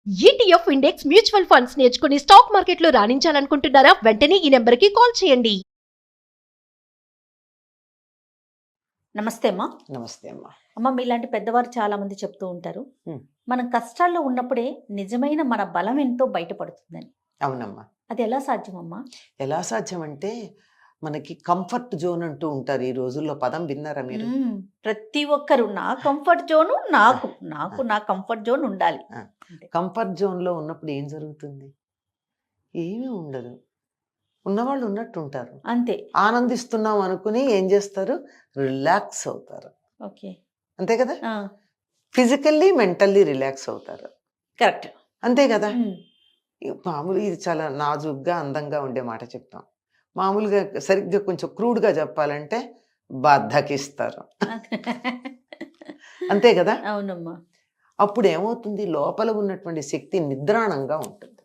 ETF index mutual funds నేర్చుకుని stock మార్కెట్లో రాణించాలనుకుంటున్నారా? వెంటనే ఈ నెంబర్కి కాల్ చేయండి. నమస్తే అమ్మా. నమస్తే అమ్మా. అమ్మ, మీలాంటి పెద్దవారు చాలా మంది చెప్తూ ఉంటారు, హ్మ్. మనం కష్టాల్లో ఉన్నప్పుడే నిజమైన మన బలం ఎంతో బయటపడుతుందని. అవునమ్మా. అది ఎలా సాధ్యమమ్మా? ఎలా సాధ్యం అంటే మనకి కంఫర్ట్ జోన్ అంటూ ఉంటారు. ఈ రోజుల్లో పదం విన్నారా మీరు? ప్రతి ఒక్కరు నా కంఫర్ట్ జోను నాకు నా కంఫర్ట్ జోన్ ఉండాలి. ఆ. అంతే. కంఫర్ట్ జోన్లో ఉన్నప్పుడు ఏం జరుగుతుంది? ఏమీ ఉండదు. ఉన్నవాళ్ళు ఉన్నట్టు ఉంటారు. అంతే. ఆనందిస్తున్నాం అనుకుని ఏం చేస్తారు? రిలాక్స్ అవుతారు. ఓకే. అంతే కదా? ఫిజికల్లీ మెంటల్లీ రిలాక్స్ అవుతారు. కరెక్ట్. అంతే కదా? మామూలు ఇది చాలా నాజుగ్గా అందంగా ఉండే మాట చెప్తాం. మామూలుగా సరిగ్గా కొంచెం క్రూడ్గా చెప్పాలంటే బద్ధకిస్తారు. అంతే కదా? అవునమ్మా. అప్పుడు ఏమవుతుంది? లోపల ఉన్నటువంటి శక్తి నిద్రాణంగా ఉంటుంది.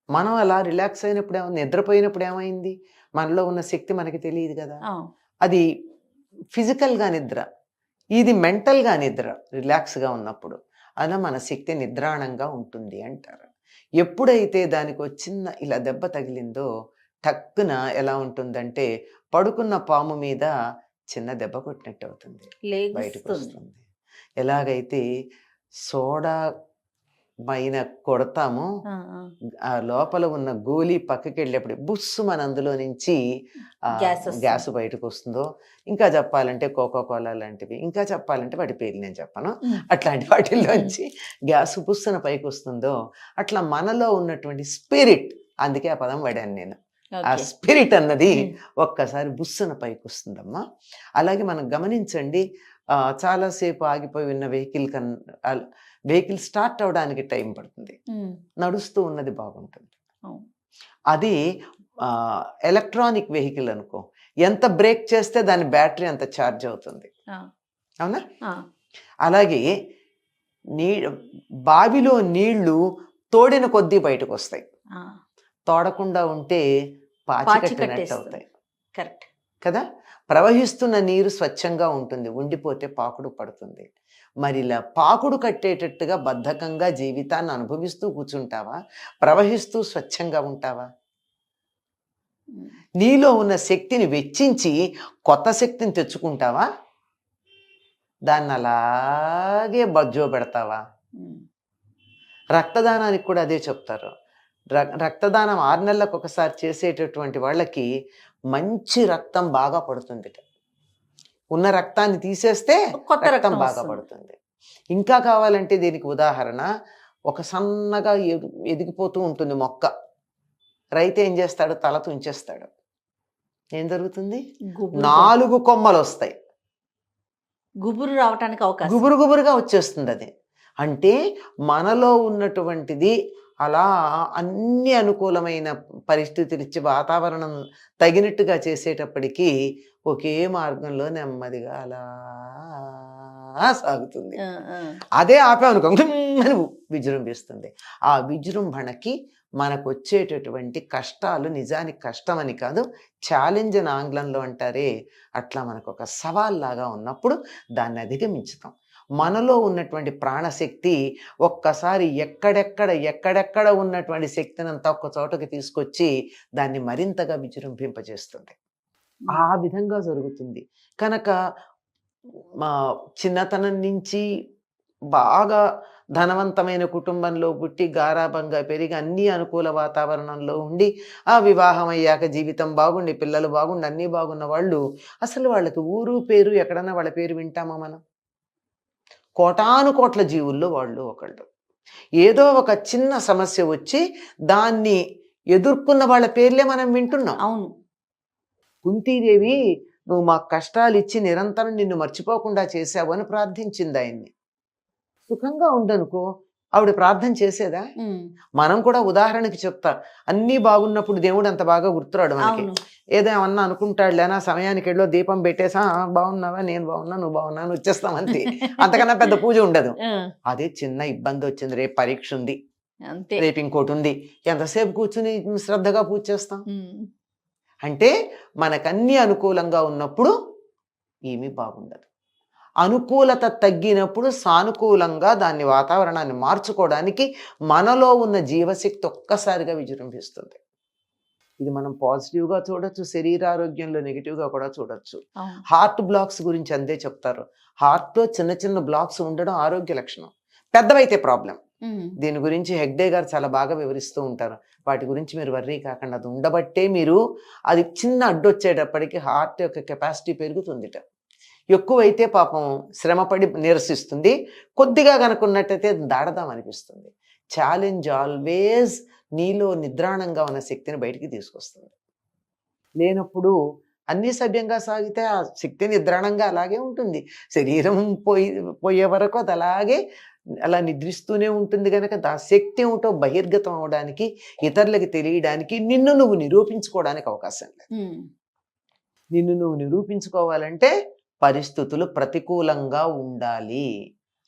మనం అలా రిలాక్స్ అయినప్పుడు నిద్రపోయినప్పుడు ఏమైంది? మనలో ఉన్న శక్తి మనకి తెలియదు కదా. అది ఫిజికల్గా నిద్ర, ఇది మెంటల్గా నిద్ర. రిలాక్స్గా ఉన్నప్పుడు అలా మన శక్తి నిద్రాణంగా ఉంటుంది అంటారు. ఎప్పుడైతే దానికి వచ్చిన ఇలా దెబ్బ తగిలిందో టక్కున ఎలా ఉంటుందంటే పడుకున్న పాము మీద చిన్న దెబ్బ కొట్టినట్టు అవుతుంది, బయటకు వస్తుంది. ఎలాగైతే సోడా పైన కొడతామో ఆ లోపల ఉన్న గోలీ పక్కకి వెళ్ళేప్పుడు బుస్సు మన అందులో నుంచి గ్యాస్ బయటకు వస్తుందో, ఇంకా చెప్పాలంటే కోకోకోలా లాంటివి, ఇంకా చెప్పాలంటే వాటి పేర్లు నేను చెప్పను, అట్లాంటి వాటిల్లోంచి గ్యాస్ బుస్సున పైకి వస్తుందో అట్లా మనలో ఉన్నటువంటి స్పిరిట్, అందుకే ఆ పదం వాడాను నేను. ఆ స్పిరిట్ అన్నది ఒక్కసారి బుస్సున పైకి వస్తుందమ్మా. అలాగే మనం గమనించండి, చాలాసేపు ఆగిపోయి ఉన్న వెహికల్ స్టార్ట్ అవడానికి టైం పడుతుంది, నడుస్తూ ఉన్నది బాగుంటుంది. అది ఎలక్ట్రానిక్ వెహికల్ అనుకో, ఎంత బ్రేక్ చేస్తే దాని బ్యాటరీ అంత ఛార్జ్ అవుతుంది, అవునా? అలాగే బావిలో నీళ్లు తోడిన కొద్దీ బయటకు వస్తాయి, తోడకుండా ఉంటే పాచి కట్టినట్టు అవుతాయి. కరెక్ట్ కదా? ప్రవహిస్తున్న నీరు స్వచ్ఛంగా ఉంటుంది, ఉండిపోతే పాకుడు పడుతుంది. మరి ఇలా పాకుడు కట్టేటట్టుగా బద్ధకంగా జీవితాన్ని అనుభవిస్తూ కూర్చుంటావా? ప్రవహిస్తూ స్వచ్ఛంగా ఉంటావా? నీలో ఉన్న శక్తిని వెచ్చించి కొత్త శక్తిని తెచ్చుకుంటావా? దాన్ని అలాగే బజ్జో పెడతావా? రక్తదానానికి కూడా అదే చెప్తారు. రక్తదానం 6 నెలలకు ఒకసారి చేసేటటువంటి వాళ్ళకి మంచి రక్తం బాగా పడుతుంది. ఉన్న రక్తాన్ని తీసేస్తే రక్తం బాగా పడుతుంది. ఇంకా కావాలంటే దీనికి ఉదాహరణ, ఒక సన్నగా ఎదిగిపోతూ ఉంటుంది మొక్క, రైతు ఏం చేస్తాడు? తల తుంచేస్తాడు. ఏం జరుగుతుంది? 4 కొమ్మలు వస్తాయి, గుబురు రావడానికి అవకాశం, గుబురుగా వచ్చేస్తుంది. అది అంటే మనలో ఉన్నటువంటిది అలా అన్ని అనుకూలమైన పరిస్థితులు ఇచ్చి వాతావరణం తగినట్టుగా చేసేటప్పటికీ ఒకే మార్గంలో నెమ్మదిగా అలా సాగుతుంది. అదే ఆపామనుకో అని విజృంభిస్తుంది. ఆ విజృంభణకి మనకు వచ్చేటటువంటి కష్టాలు నిజానికి కష్టమని కాదు, ఛాలెంజ్ అని ఆంగ్లంలో అంటారే, అట్లా మనకు ఒక సవాల్లాగా ఉన్నప్పుడు దాన్ని అధిగమించుతాం. మనలో ఉన్నటువంటి ప్రాణశక్తి ఒక్కసారి ఎక్కడెక్కడ ఉన్నటువంటి శక్తిని అంతా ఒక్క చోటకి తీసుకొచ్చి దాన్ని మరింతగా విజృంభింపజేస్తుంది. ఆ విధంగా జరుగుతుంది. కనుక మా చిన్నతనం నుంచి బాగా ధనవంతమైన కుటుంబంలో పుట్టి గారాబంగా పెరిగి అన్ని అనుకూల వాతావరణంలో ఉండి ఆ వివాహం అయ్యాక జీవితం బాగుండి పిల్లలు బాగుండి అన్నీ బాగున్న వాళ్ళు అసలు వాళ్ళకి ఊరు పేరు ఎక్కడన్నా వాళ్ళ పేరు వింటామా మనం? కోటాను కోట్ల జీవుల్లో వాళ్ళు ఒకళ్ళు. ఏదో ఒక చిన్న సమస్య వచ్చి దాన్ని ఎదుర్కొన్న వాళ్ళ పేర్లే మనం వింటున్నాం. అవును. కుంతీదేవి నువ్వు మాకు కష్టాలు ఇచ్చి నిరంతరం నిన్ను మర్చిపోకుండా చేశావు అని ప్రార్థించింది ఆయన్ని. సుఖంగా ఉండనుకో, ఆవిడ ప్రార్థన చేసేదా? మనం కూడా ఉదాహరణకి చెప్తా, అన్నీ బాగున్నప్పుడు దేవుడు అంత బాగా గుర్తురాడు మనకి. ఏదేమన్నా అనుకుంటాడు లేనా, సమయానికి వెళ్ళో దీపం పెట్టేసా బాగున్నావా, నేను బాగున్నా, నువ్వు బాగున్నా, వచ్చేస్తాం అంతే. అంతకన్నా పెద్ద పూజ ఉండదు. అదే చిన్న ఇబ్బంది వచ్చింది, రేపు పరీక్ష ఉంది, రేపు ఇంకోటి ఉంది, ఎంతసేపు కూర్చుని శ్రద్ధగా పూజ చేస్తాం? అంటే మనకన్నీ అనుకూలంగా ఉన్నప్పుడు ఏమీ బాగుండదు. అనుకూలత తగ్గినప్పుడు సానుకూలంగా దాన్ని వాతావరణాన్ని మార్చుకోవడానికి మనలో ఉన్న జీవశక్తి ఒక్కసారిగా విజృంభిస్తుంది. ఇది మనం పాజిటివ్గా చూడొచ్చు, శరీరారోగ్యంలో నెగిటివ్గా కూడా చూడొచ్చు. హార్ట్ బ్లాక్స్ గురించి అంతే చెప్తారు. హార్ట్లో చిన్న చిన్న బ్లాక్స్ ఉండడం ఆరోగ్య లక్షణం, పెద్దవైతే ప్రాబ్లం. దీని గురించి హెగ్డే గారు చాలా బాగా వివరిస్తూ ఉంటారు. వాటి గురించి మీరు వర్రీ కాకుండా, అది ఉండబట్టే మీరు అది చిన్న అడ్డొచ్చేటప్పటికి హార్ట్ యొక్క కెపాసిటీ పెరుగుతుందిట. ఎక్కువైతే పాపం శ్రమపడి నిరసిస్తుంది, కొద్దిగా కనుకున్నట్టయితే దాడదాం అనిపిస్తుంది. ఛాలెంజ్ ఆల్వేస్ నీలో నిద్రాణంగా ఉన్న శక్తిని బయటికి తీసుకొస్తుంది. లేనప్పుడు అన్ని సవ్యంగా సాగితే ఆ శక్తి నిద్రాణంగా అలాగే ఉంటుంది. శరీరం పోయే వరకు అది అలాగే అలా నిద్రిస్తూనే ఉంటుంది. కనుక ఆ శక్తి ఏమిటో బహిర్గతం అవడానికి, ఇతరులకి తెలియడానికి, నిన్ను నువ్వు నిరూపించుకోవడానికి అవకాశం లేదు. నిన్ను నువ్వు నిరూపించుకోవాలంటే పరిస్థితులు ప్రతికూలంగా ఉండాలి.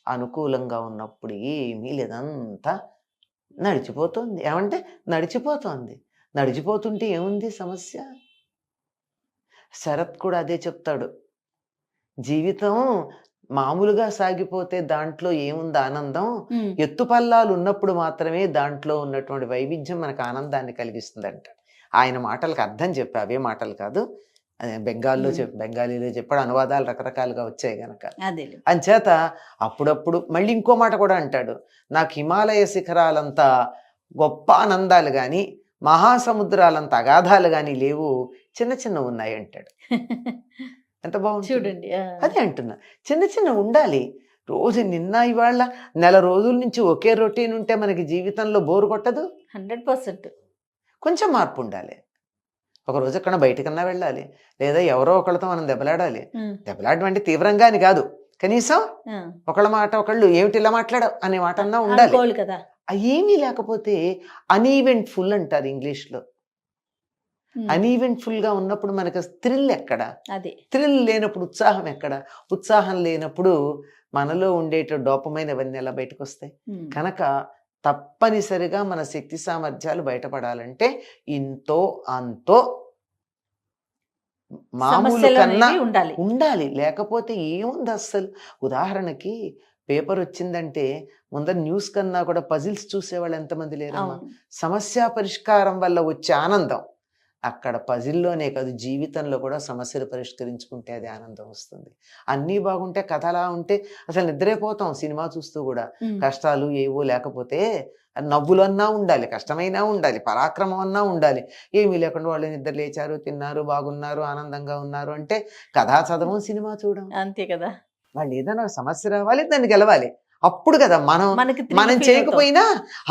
అనుకూలంగా ఉన్నప్పుడు ఏమీ లేదంతా నడిచిపోతుంది. ఏమంటే నడిచిపోతుంది. నడిచిపోతుంటే ఏముంది సమస్య? శరత్ కూడా అదే చెప్తాడు. జీవితం మామూలుగా సాగిపోతే దాంట్లో ఏముంది ఆనందం? ఎత్తుపల్లాలు ఉన్నప్పుడు మాత్రమే దాంట్లో ఉన్నటువంటి వైవిధ్యం మనకు ఆనందాన్ని కలిగిస్తుంది అంటాడు. ఆయన మాటలకు అర్థం చెప్పి, అవే మాటలు కాదు, బెంగాలీలో చెప్పాడు. అనువాదాలు రకరకాలుగా వచ్చాయి గనక అంచేత అప్పుడప్పుడు మళ్ళీ ఇంకో మాట కూడా అంటాడు. నాకు హిమాలయ శిఖరాలంతా గొప్ప ఆనందాలు కానీ, మహాసముద్రాలంత అగాధాలు కానీ లేవు, చిన్న చిన్న ఉన్నాయి అంటాడు. ఎంత బాగుంది చూడండి. అదే అంటున్నా, చిన్న చిన్న ఉండాలి. రోజు నిన్న ఇవాళ నెల రోజుల నుంచి ఒకే రొటీన్ ఉంటే మనకి జీవితంలో బోరు కొట్టదు. 100% కొంచెం మార్పు ఉండాలి. ఒకరోజు ఎక్కడ బయటకన్నా వెళ్ళాలి, లేదా ఎవరో ఒకళ్ళతో మనం దెబ్బలాడాలి. దెబ్బలాడడం అంటే తీవ్రంగా అని కాదు, కనీసం ఒకళ్ళ మాట ఒకళ్ళు ఏమిటి ఇలా మాట్లాడవు అనే మాట అన్నా ఉండాలి కదా. ఏమీ లేకపోతే అన్ఈవెంట్ఫుల్ అంటారు ఇంగ్లీష్లో. అన్ఈవెంట్ఫుల్ గా ఉన్నప్పుడు మనకు థ్రిల్ ఎక్కడ? థ్రిల్ లేనప్పుడు ఉత్సాహం ఎక్కడ? ఉత్సాహం లేనప్పుడు మనలో ఉండేట డోపమైన్ అవన్నీ ఎలా బయటకు వస్తాయి? కనుక తప్పనిసరిగా మన శక్తి సామర్థ్యాలు బయటపడాలంటే ఇంతో అంతో మామూలు కన్నా ఉండాలి. లేకపోతే ఏముంది అస్సలు. ఉదాహరణకి పేపర్ వచ్చిందంటే ముందర న్యూస్ కన్నా కూడా పజిల్స్ చూసేవాళ్ళు ఎంతమంది లేరమ్మా. సమస్య పరిష్కారం వల్ల వచ్చే ఆనందం అక్కడ పజిల్లోనే కాదు, జీవితంలో కూడా సమస్యలు పరిష్కరించుకుంటే అది ఆనందం వస్తుంది. అన్నీ బాగుంటే, కథ అలా ఉంటే అసలు నిద్రైపోతాం సినిమా చూస్తూ కూడా. కష్టాలు ఏవో లేకపోతే నవ్వులన్నా ఉండాలి, కష్టమైనా ఉండాలి, పరాక్రమం అన్నా ఉండాలి. ఏమీ లేకుండా వాళ్ళు నిద్ర లేచారు, తిన్నారు, బాగున్నారు, ఆనందంగా ఉన్నారు అంటే కథా చదవం, సినిమా చూడడం అంతే కదా. వాళ్ళు ఏదైనా సమస్య రావాలి, దాన్ని గెలవాలి. అప్పుడు కదా మనం చేయకపోయినా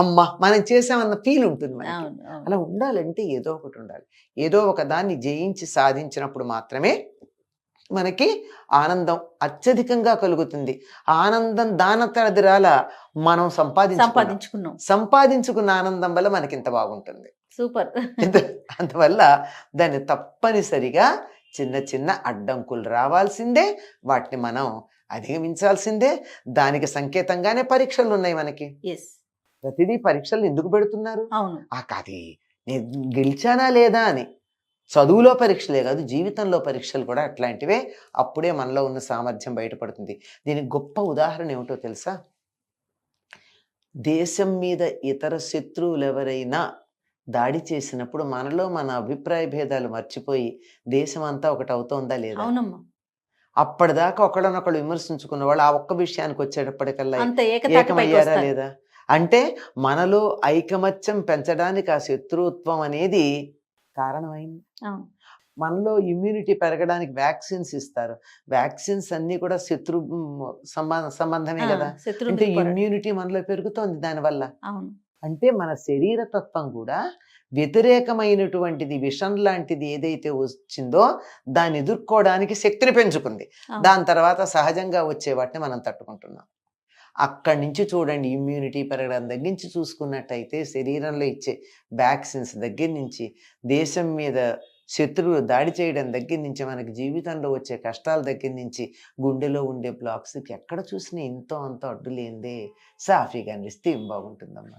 అమ్మ మనం చేసామన్న ఫీల్ ఉంటుంది మనకి. అలా ఉండాలంటే ఏదో ఒకటి ఉండాలి. ఏదో ఒక దాన్ని జయించి సాధించినప్పుడు మాత్రమే మనకి ఆనందం అత్యధికంగా కలుగుతుంది. ఆనందం దానతరదిరాల మనం సంపాదించుకున్న ఆనందం వల్ల మనకి ఇంత బాగుంటుంది. సూపర్. అందువల్ల దాన్ని తప్పనిసరిగా చిన్న చిన్న అడ్డంకులు రావాల్సిందే, వాటిని మనం అధిగమించాల్సిందే. దానికి సంకేతంగానే పరీక్షలు ఉన్నాయి మనకి. ప్రతిదీ పరీక్షలు ఎందుకు పెడుతున్నారు? అది నేను గెలిచానా లేదా అని. చదువులో పరీక్షలే కాదు, జీవితంలో పరీక్షలు కూడా అట్లాంటివే. అప్పుడే మనలో ఉన్న సామర్థ్యం బయటపడుతుంది. దీనికి గొప్ప ఉదాహరణ ఏమిటో తెలుసా? దేశం మీద ఇతర శత్రువులు ఎవరైనా దాడి చేసినప్పుడు మనలో మన అభిప్రాయ భేదాలు మర్చిపోయి దేశం అంతా ఒకటి అవుతోందా లేదా? అప్పటిదాకా ఒకళ్ళనొకళ్ళు విమర్శించుకున్న వాళ్ళు ఆ ఒక్క విషయానికి వచ్చేటప్పటికల్లా ఏకమయ్యారా లేదా? అంటే మనలో ఐకమత్యం పెంచడానికి ఆ శత్రుత్వం అనేది కారణమైంది. మనలో ఇమ్యూనిటీ పెరగడానికి వ్యాక్సిన్స్ ఇస్తారు. వ్యాక్సిన్స్ అన్ని కూడా శత్రు సంబంధమే కదా. అంటే ఇమ్యూనిటీ మనలో పెరుగుతోంది దానివల్ల. అంటే మన శరీర తత్వం కూడా వ్యతిరేకమైనటువంటిది, విషం లాంటిది ఏదైతే వచ్చిందో దాన్ని ఎదుర్కోవడానికి శక్తిని పెంచుకుంది. దాని తర్వాత సహజంగా వచ్చే వాటిని మనం తట్టుకుంటున్నాం. అక్కడి నుంచి చూడండి, ఇమ్యూనిటీ పెరగడం దగ్గర నుంచి చూసుకున్నట్టయితే శరీరంలో ఇచ్చే వ్యాక్సిన్స్ దగ్గర నుంచి, దేశం మీద శత్రువులు దాడి చేయడం దగ్గర నుంచి, మనకి జీవితంలో వచ్చే కష్టాల దగ్గర నుంచి, గుండెలో ఉండే బ్లాక్స్కి ఎక్కడ చూసినా ఇంతో అంతో అడ్డు లేనిదే సాఫీగా అనిపిస్తే ఏం బాగుంటుందమ్మా.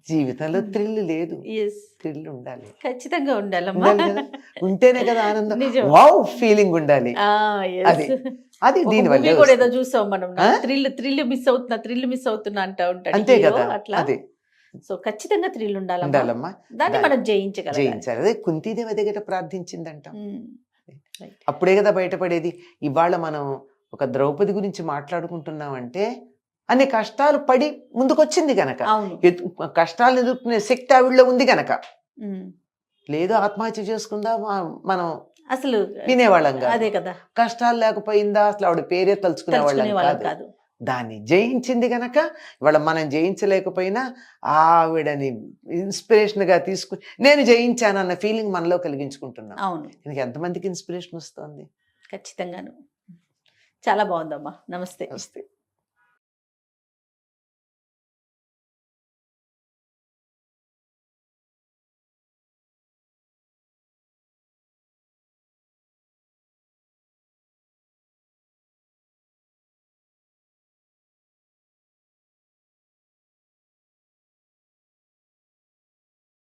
జీవితంలో థ్రిల్ లేదు, థ్రిల్ ఉండాలి, ఖచ్చితంగా ఉండాలి. ఉంటేనే కదా ఆనందం, వావ్ ఫీలింగ్ ఉండాలి. అది అది దీని మూవీ వల్ల కూడా ఏదో చూసాం మనం, ఆ? థ్రిల్ మిస్ అవుతున్నా అంటా ఉంటాడు అంతే hero, కదా అట్లా. అదే సో ఖచ్చితంగా థ్రిల్ ఉండాలమ్మా, ఉండాలమ్మా. దాన్ని మనం జయించగలగాలి. జయించాలి. అదే కుంతీదేవి దగ్గర ప్రార్థించిందంటాం. ఉమ్. Right. అప్పుడే కదా బయటపడేది. ఇవాళ మనం ఒక ద్రౌపది గురించి మాట్లాడుకుంటున్నామంటే అన్ని కష్టాలు పడి ముందుకొచ్చింది గనక, అవును. కష్టాలను ఎదుర్కొనే శక్తి ఆవిడలో ఉంది గనక. ఉమ్. లేదు ఆత్మహత్య చేసుకుందా మనం అసలు వినేవాళ్ళం కాదు. అదే కదా, కష్టాలు లేకపోయిందా అసలు ఆవిడ పేరే తలుచుకునే వాళ్ళం తలుచుకునే వాళ్ళం కాదు. కాదు. దాన్ని జయించింది గనక ఇవాళ మనం జయించలేకపోయినా ఆవిడని ఇన్స్పిరేషన్ గా తీసుకుని నేను జయించానన్న ఫీలింగ్ మనలో కలిగించుకుంటున్నాం. అవును, దీనికి ఎంతమందికి ఇన్స్పిరేషన్ వస్తుంది? ఖచ్చితంగాను. చాలా బాగుందమ్మా, నమస్తే. వస్తే